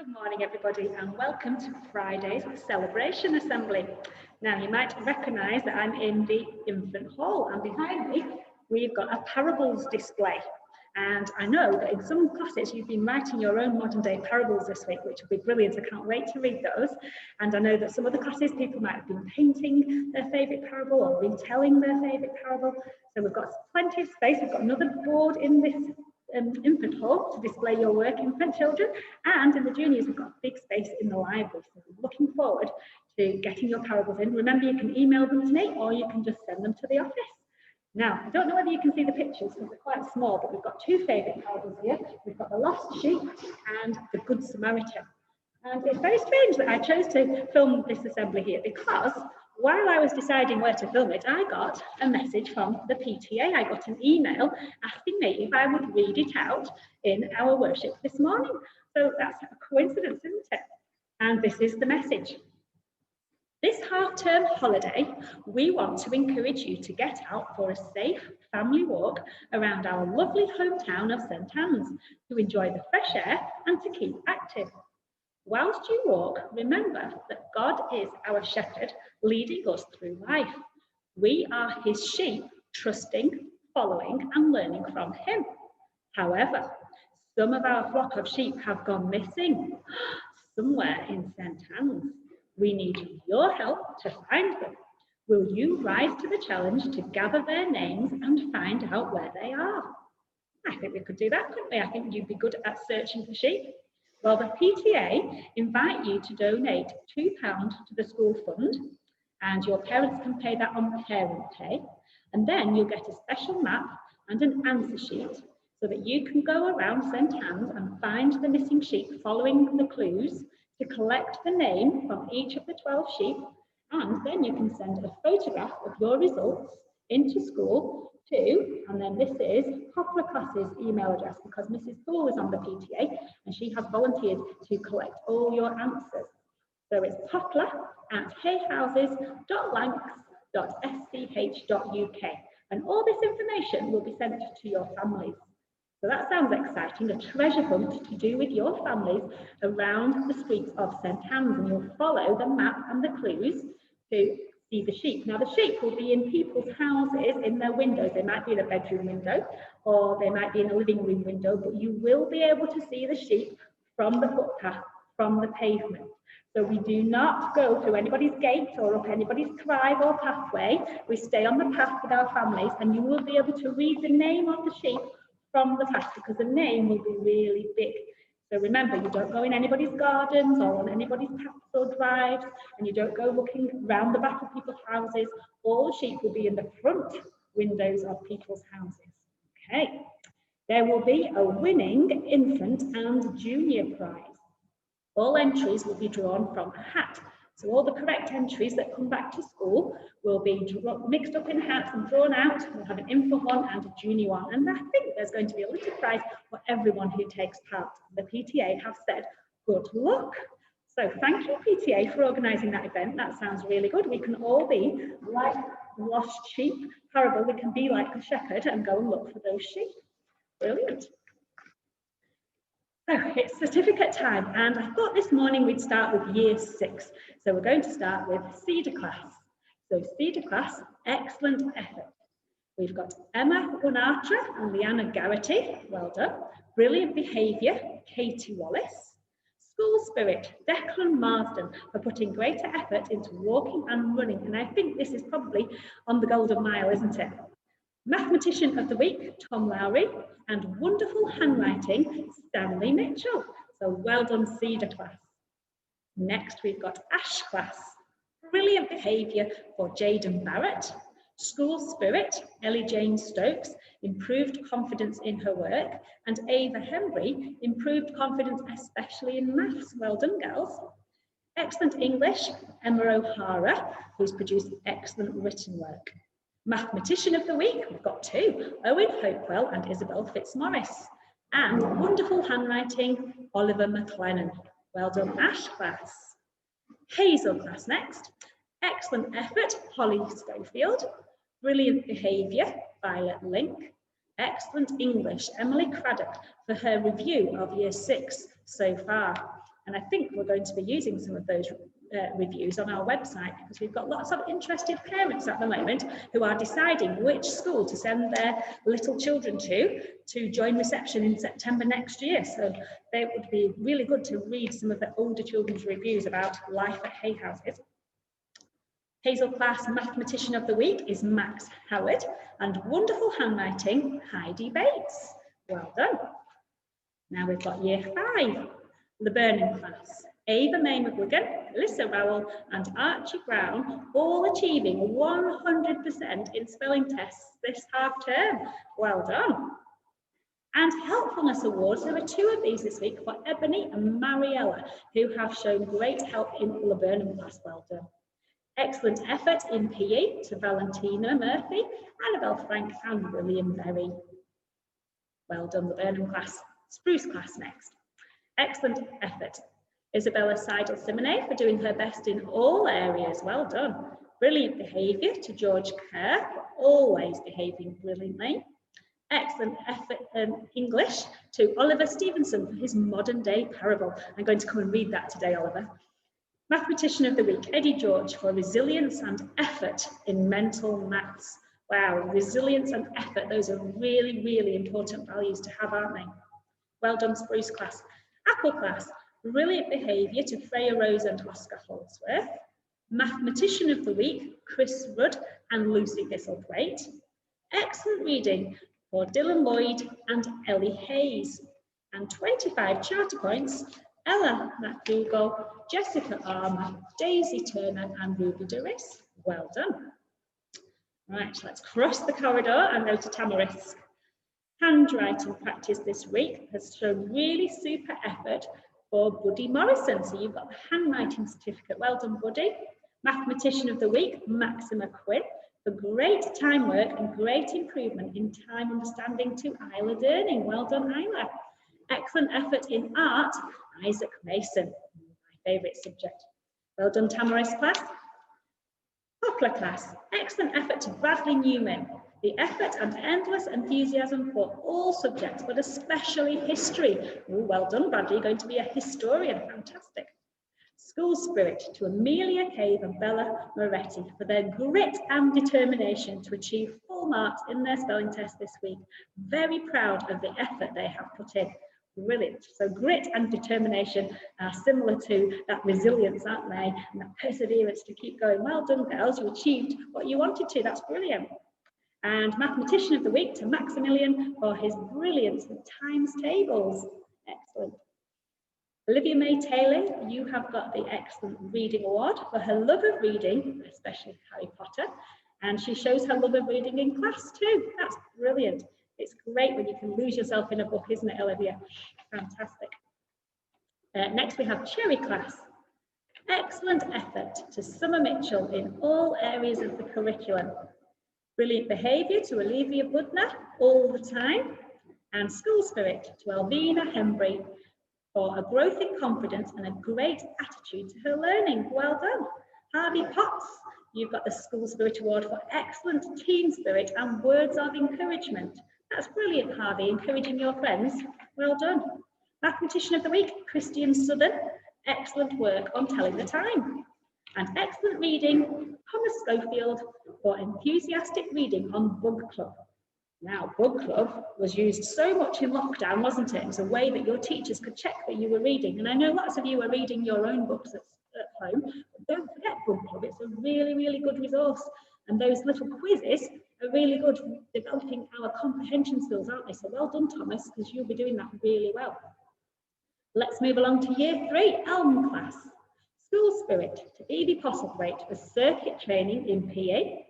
Good morning, everybody, and welcome to Friday's Celebration Assembly. Now, you might recognise that I'm in the infant hall, and behind me, we've got a parables display. And I know that in some classes, you've been writing your own modern day parables this week, which will be brilliant. I can't wait to read those. And I know that some other classes, people might have been painting their favourite parable or retelling their favourite parable. So we've got plenty of space. We've got another board in this infant hall to display your work, infant children, and in the juniors we've got a big space in the library, so we're looking forward to getting your parables in. Remember, you can email them to me or you can just send them to the office. Now, I don't know whether you can see the pictures because they're quite small, but we've got two favourite parables here. We've got the Lost Sheep and the Good Samaritan. And it's very strange that I chose to film this assembly here, because while I was deciding where to film it, I got a message from the PTA. I got an email asking me if I would read it out in our worship this morning. So that's a coincidence, isn't it? And this is the message. This half-term holiday, we want to encourage you to get out for a safe family walk around our lovely hometown of St Anne's, to enjoy the fresh air and to keep active. Whilst you walk, remember that God is our shepherd, leading us through life. We are his sheep, trusting, following, and learning from him. However, some of our flock of sheep have gone missing somewhere in St Anne's. We need your help to find them. Will you rise to the challenge to gather their names and find out where they are? I think we could do that, couldn't we? I think you'd be good at searching for sheep. Well, the PTA invite you to donate £2 to the school fund, and your parents can pay that on parent pay. And then you'll get a special map and an answer sheet so that you can go around St Anne's and find the missing sheep following the clues to collect the name from each of the 12 sheep. And then you can send a photograph of your results into school too, and then this is Poplar Class's email address, because Mrs. Poole is on the PTA and she has volunteered to collect all your answers. So it's poplar@hayhouses.lancs.sch.uk, and all this information will be sent to your families. So that sounds exciting, a treasure hunt to do with your families around the streets of St Anne's, and you'll follow the map and the clues to see the sheep. Now, the sheep will be in people's houses, in their windows. They might be in a bedroom window or they might be in a living room window, but you will be able to see the sheep from the footpath, from the pavement. So we do not go through anybody's gate or up anybody's drive or pathway. We stay on the path with our families, and you will be able to read the name of the sheep from the path, because the name will be really big. So remember, you don't go in anybody's gardens or on anybody's paths or drives, and you don't go looking round the back of people's houses. All the sheep will be in the front windows of people's houses. Okay. There will be a winning infant and junior prize. All entries will be drawn from a hat. So all the correct entries that come back to school will be mixed up in hats and drawn out. We'll have an infant one and a junior one. And I think there's going to be a little prize for everyone who takes part. The PTA have said, good luck. So thank you, PTA, for organising that event. That sounds really good. We can all be like the lost sheep parable. We can be like the shepherd and go and look for those sheep. Brilliant. So it's certificate time, and I thought this morning we'd start with year 6. So we're going to start with Cedar class. So Cedar class, excellent effort. We've got Emma Unatra and Leanna Garrity, well done. Brilliant behaviour, Katie Wallace. School spirit, Declan Marsden, for putting greater effort into walking and running. And I think this is probably on the Golden Mile, isn't it? Mathematician of the week, Tom Lowry, and wonderful handwriting, Stanley Mitchell. So well done, Cedar class. Next, we've got Ash class. Brilliant behaviour for Jaden Barrett. School spirit, Ellie Jane Stokes, improved confidence in her work, and Ava Hembry, improved confidence, especially in maths. Well done, girls. Excellent English, Emma O'Hara, who's produced excellent written work. Mathematician of the week, we've got 2, Owen Hopewell and Isabel Fitzmaurice. And wonderful handwriting, Oliver McLennan. Well done, Ash class. Hazel class next. Excellent effort, Holly Schofield. Brilliant behaviour, Violet Link. Excellent English, Emily Craddock, for her review of year 6 so far. And I think we're going to be using some of those reviews on our website, because we've got lots of interested parents at the moment who are deciding which school to send their little children to join reception in September next year. So it would be really good to read some of the older children's reviews about life at Hay Houses. Hazel Class Mathematician of the Week is Max Howard, and wonderful handwriting, Heidi Bates. Well done. Now we've got Year 5, Laburnum Class. Ava May McGuigan, Alyssa Rowell and Archie Brown all achieving 100% in spelling tests this half term. Well done. And Helpfulness Awards, there are 2 of these this week for Ebony and Mariella, who have shown great help in the Laburnum Class. Well done. Excellent effort in PE to Valentina Murphy, Annabelle Frank and William Berry. Well done, Laburnum Class. Spruce Class next. Excellent effort. Isabella Seidel-Simone for doing her best in all areas. Well done. Brilliant behaviour to George Kerr for always behaving brilliantly. Excellent effort English to Oliver Stevenson for his modern day parable. I'm going to come and read that today, Oliver. Mathematician of the Week, Eddie George for resilience and effort in mental maths. Wow, resilience and effort, those are really, really important values to have, aren't they? Well done, Spruce Class. Apple Class, brilliant behaviour to Freya Rose and Oscar Holdsworth. Mathematician of the Week, Chris Rudd and Lucy Thistlethwaite. Excellent reading for Dylan Lloyd and Ellie Hayes. And 25 charter points, Ella McDougall, Jessica Armour, Daisy Turner and Ruby Duris. Well done. Right, let's cross the corridor and go to Tamarisk. Handwriting practice this week has shown really super effort for Buddy Morrison. So you've got the handwriting certificate. Well done, Buddy. Mathematician of the Week, Maxima Quinn, for great time work and great improvement in time understanding to Isla Durning. Well done, Isla. Excellent effort in art, Isaac Mason, my favourite subject. Well done, Tamarisk Class. Poplar Class, excellent effort to Bradley Newman. The effort and endless enthusiasm for all subjects, but especially history. Ooh, well done, Bradley, you're going to be a historian, fantastic. School Spirit to Amelia Cave and Bella Moretti for their grit and determination to achieve full marks in their spelling test this week. Very proud of the effort they have put in. Brilliant. So grit and determination are similar to that resilience, aren't they? And that perseverance to keep going. Well done, girls, you achieved what you wanted to. That's brilliant. And Mathematician of the Week to Maximilian for his brilliance with times tables. Excellent. Olivia May Taylor, you have got the Excellent Reading Award for her love of reading, especially Harry Potter. And she shows her love of reading in class too. That's brilliant. It's great when you can lose yourself in a book, isn't it, Olivia? Fantastic. Next we have Cherry Class. Excellent effort to Summer Mitchell in all areas of the curriculum. Brilliant behaviour to Olivia Budner all the time. And School Spirit to Alvina Hembry for a growth in confidence and a great attitude to her learning. Well done. Harvey Potts, you've got the School Spirit Award for excellent team spirit and words of encouragement. That's brilliant, Harvey, encouraging your friends. Well done. Mathematician of the Week, Christian Southern. Excellent work on telling the time. And excellent reading, Thomas Schofield for enthusiastic reading on Book Club. Now, Book Club was used so much in lockdown, wasn't it? It was a way that your teachers could check that you were reading. And I know lots of you are reading your own books at home. But don't forget Book Club. It's a really, really good resource. And those little quizzes are really good for developing our comprehension skills, aren't they? So well done, Thomas, because you'll be doing that really well. Let's move along to Year 3, Elm Class. School Spirit to Evie Postlethwaite for circuit training in PE.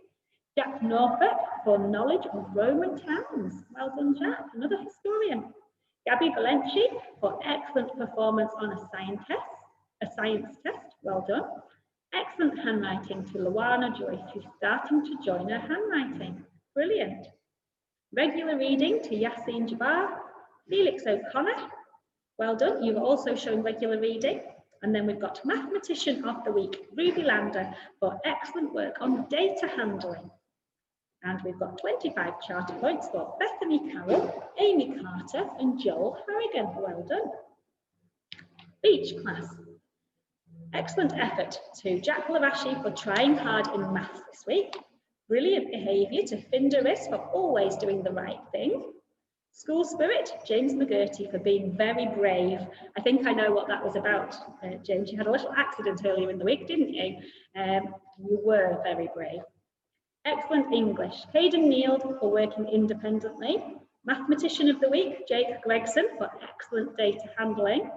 Jack Norfolk for knowledge of Roman towns. Well done, Jack, another historian. Gabby Valenci for excellent performance on a science test. Well done. Excellent handwriting to Luana Joyce, who's starting to join her handwriting. Brilliant. Regular reading to Yassine Jabbar. Felix O'Connor. Well done. You've also shown regular reading. And then we've got Mathematician of the Week, Ruby Lander, for excellent work on data handling. And we've got 25 charter points for Bethany Carroll, Amy Carter, and Joel Harrigan. Well done. Beach class. Excellent effort to Jack Lavashi for trying hard in maths this week. Brilliant behaviour to Finderis for always doing the right thing. School spirit, James McGurty for being very brave. I think I know what that was about, James. You had a little accident earlier in the week, didn't you? You were very brave. Excellent English, Hayden Neild for working independently. Mathematician of the week, Jake Gregson for excellent data handling.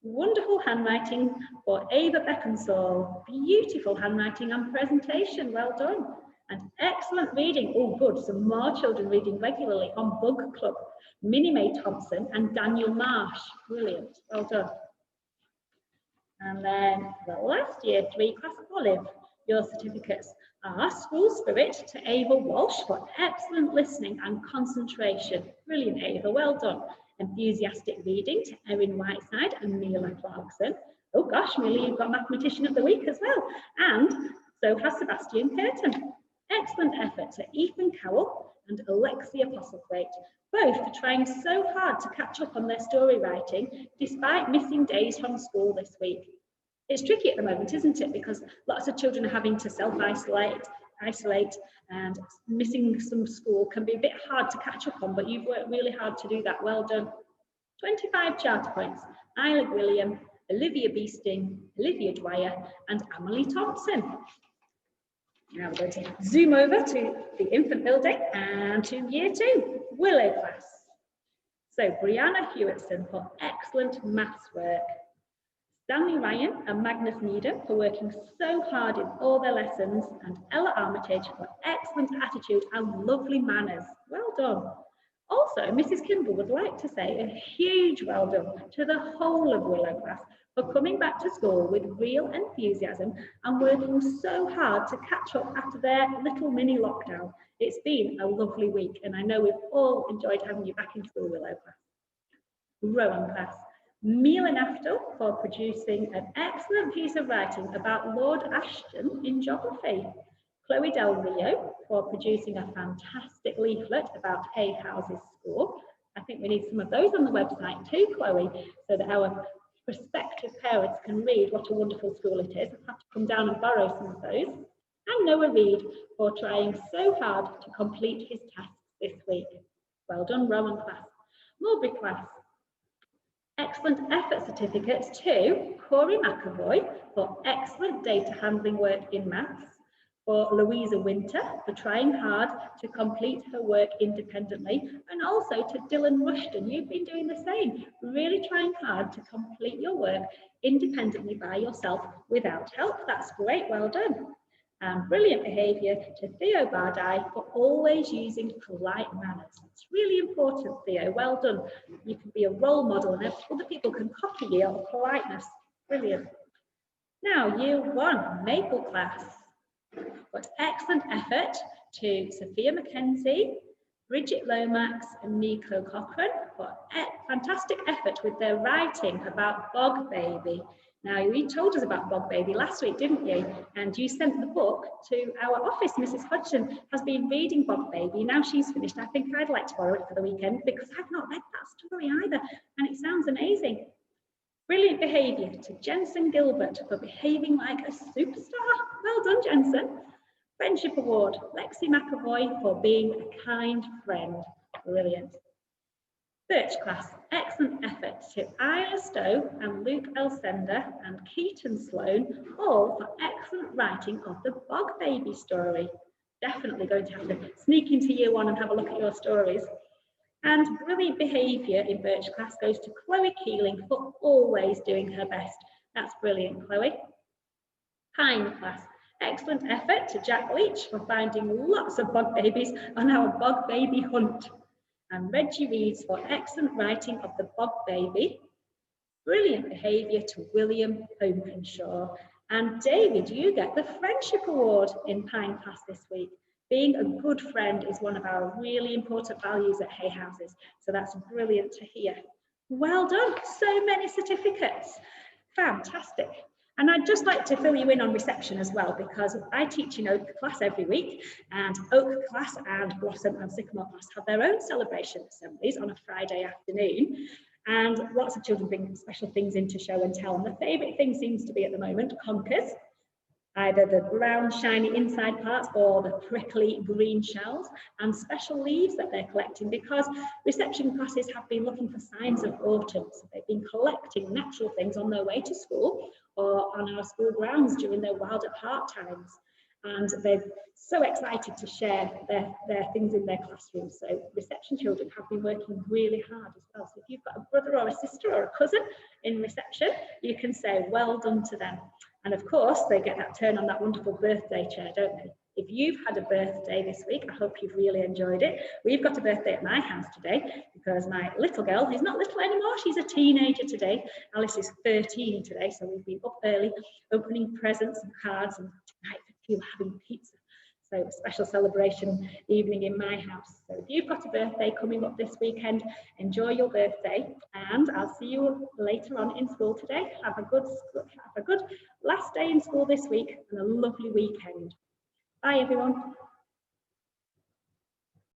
Wonderful handwriting for Ava Beckensall. Beautiful handwriting and presentation, well done. And excellent reading, oh good, some more children reading regularly on Bug Club. Minnie Mae Thompson and Daniel Marsh, brilliant, well done. And then the last year 3 class Olive, your certificates are School Spirit to Ava Walsh for excellent listening and concentration. Brilliant, Ava, well done. Enthusiastic reading to Erin Whiteside and Mila Clarkson. Oh gosh, Mila, you've got Mathematician of the Week as well. And so has Sebastian Curtin. Excellent effort to Ethan Cowell and Alexia Postlethwaite, both for trying so hard to catch up on their story writing despite missing days from school this week. It's tricky at the moment, isn't it? Because lots of children are having to self-isolate, and missing some school can be a bit hard to catch up on, but you've worked really hard to do that. Well done. 25 charter points. Isla William, Olivia Beesting, Olivia Dwyer, and Emily Thompson. Now we're going to zoom over to the infant building and to year 2, Willow class. So Brianna Hewitson for excellent maths work. Stanley Ryan and Magnus Needham for working so hard in all their lessons, and Ella Armitage for excellent attitude and lovely manners. Well done. Also, Mrs. Kimball would like to say a huge well done to the whole of Willow class for coming back to school with real enthusiasm and working so hard to catch up after their little mini lockdown. It's been a lovely week, and I know we've all enjoyed having you back in school, Willow class. Rowan class. Mila Naftel for producing an excellent piece of writing about Lord Ashton in geography. Chloe Del Rio for producing a fantastic leaflet about Hay Houses School. I think we need some of those on the website too, Chloe, so that our prospective parents can read what a wonderful school it is. I'll have to come down and borrow some of those. And Noah Reed for trying so hard to complete his tasks this week. Well done, Rowan class. Mulberry class. Excellent effort certificates to Corey McAvoy for excellent data handling work in maths, for Louisa Winter for trying hard to complete her work independently, and also to Dylan Rushton, you've been doing the same, really trying hard to complete your work independently by yourself without help. That's great, well done. And brilliant behaviour to Theo Bardai for always using polite manners. It's really important, Theo, well done. You can be a role model and other people can copy your politeness. Brilliant. Now, year 1, Maple class. But excellent effort to Sophia Mackenzie, Bridget Lomax and Nico Cochran for fantastic effort with their writing about Bog Baby. Now, you told us about Bog Baby last week, didn't you? And you sent the book to our office. Mrs. Hodgson has been reading Bog Baby. Now she's finished. I think I'd like to borrow it for the weekend because I've not read that story either. And it sounds amazing. Brilliant behaviour to Jensen Gilbert for behaving like a superstar. Well done, Jensen. Friendship Award, Lexi McAvoy for being a kind friend. Brilliant. Birch class, excellent effort to Isla Stowe and Luke Elsender and Keaton Sloan, all for excellent writing of the Bog Baby story. Definitely going to have to sneak into year 1 and have a look at your stories. And brilliant behaviour in Birch class goes to Chloe Keeling for always doing her best. That's brilliant, Chloe. Pine class, excellent effort to Jack Leach for finding lots of bog babies on our Bog Baby hunt. And Reggie Reeds for excellent writing of the Bog Baby. Brilliant behaviour to William Openshaw. And David, you get the Friendship Award in Pine class this week. Being a good friend is one of our really important values at Hay Houses. So that's brilliant to hear. Well done, so many certificates. Fantastic. And I'd just like to fill you in on reception as well, because I teach in Oak class every week, and Oak class and Blossom and Sycamore class have their own celebration assemblies on a Friday afternoon. And lots of children bring special things in to show and tell. And the favourite thing seems to be at the moment conkers, either the brown shiny inside parts or the prickly green shells, and special leaves that they're collecting, because reception classes have been looking for signs of autumn. So they've been collecting natural things on their way to school or on our school grounds during their Wild at Heart times. And they're so excited to share their things in their classrooms. So reception children have been working really hard as well. So if you've got a brother or a sister or a cousin in reception, you can say well done to them. And of course, they get that turn on that wonderful birthday chair, don't they? If you've had a birthday this week, I hope you've really enjoyed it. We've got a birthday at my house today because my little girl, who's not little anymore, she's a teenager today. Alice is 13 today, so we've been up early, opening presents and cards, and tonight we're having pizza. So a special celebration evening in my house. So if you've got a birthday coming up this weekend, enjoy your birthday, and I'll see you later on in school today. Have a good last day in school this week and a lovely weekend. Bye everyone.